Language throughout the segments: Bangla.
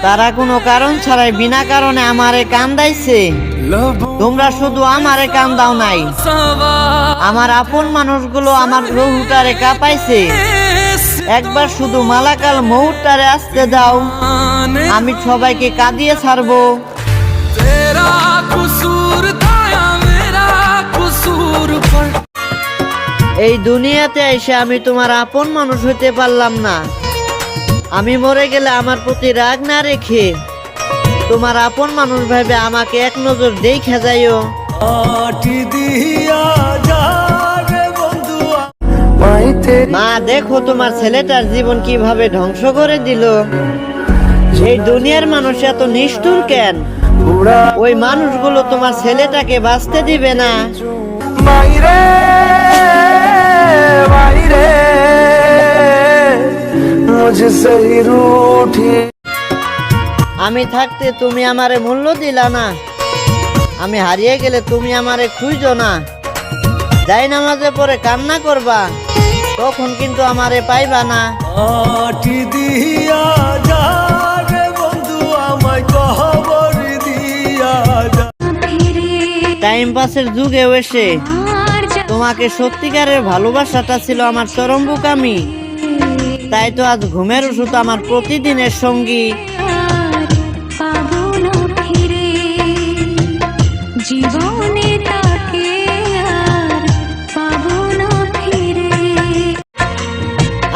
তারা কোনো কারণ ছাড়াই বিনা কারণে আমারে কান্দাইছে। তোমরা শুধু আমারে কান্দাও নাই, আমার আপন মানুষগুলো আমার রহুটারে কাঁপাইছে। একবার শুধু মালাকাল মৌটারে আসতে দাও, আমি সবাইকে কাঁদিয়ে ছাড়বো। এই দুনিয়াতে এসে আমি তোমার আপন মানুষ হইতে পারলাম না। আমি মরে গেলে আমার প্রতি রাগ না রেখে তোমার আপন মানুষ ভেবে আমাকে এক নজর দেখে যাইও। মা দেখো তোমার ছেলেটার জীবন কিভাবে ধ্বংস করে দিল। এই দুনিয়ার মানুষ এত নিষ্ঠুর কেন? ওই মানুষগুলো তোমার ছেলেটাকে বাঁচতে দিবে না। আমি থাকতে তুমি আমারে মূল্য দিলা না, আমি হারিয়ে গেলে তুমি আমারে খুঁজো না। যাই নামাজে পড়ে কান্না করবা, তখন কিন্তু আমারে পাইবা না। টাইম পাসের যুগেও এসে তোমাকে সত্যিকারের ভালোবাসাটা ছিল আমার চরম বোকামি। তাই তো আজ ঘুমের ওষুধ আমার প্রতিদিনের সঙ্গী।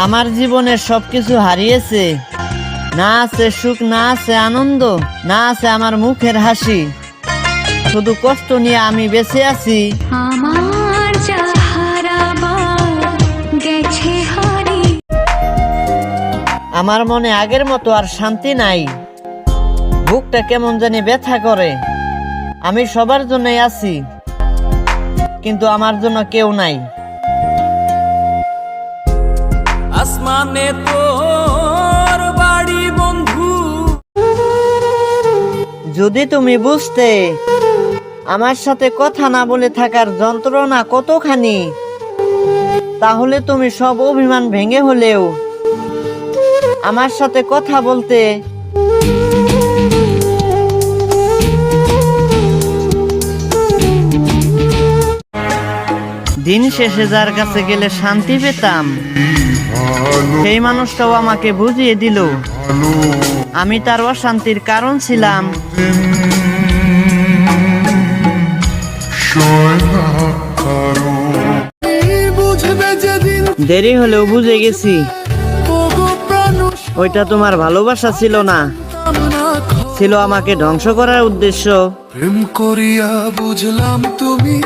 আমার জীবনের সবকিছু হারিয়েছে, না আছে সুখ, না আছে আনন্দ, না আছে আমার মুখের হাসি। শুধু কষ্ট নিয়ে আমি বেঁচে আছি। আমার মনে আগের মতো আর শান্তি নাই, বুকটা কেমন জানি ব্যথা করে। আমি সবার জন্যই আছি, কিন্তু আমার জন্য কেউ নাই। আসমানে তোর বাড়ি বন্ধু, যদি তুমি বুঝতে আমার সাথে কথা না বলে থাকার যন্ত্রণা কতখানি, তাহলে তুমি সব অভিমান ভেঙে হলেও আমার সাথে কথা বলতে। দিন শেষে যার কাছে গেলে শান্তি পেতাম, সেই মানুষটাও আমাকে বুঝিয়ে দিল আমি তার অশান্তির কারণ ছিলাম। দেরি হলেও বুঝে গেছি ওইটা তোমার ভালোবাসা ছিল না, ছিল আমাকে ধ্বংস করার উদ্দেশ্য। প্রেম করিয়া বুঝলাম তুমি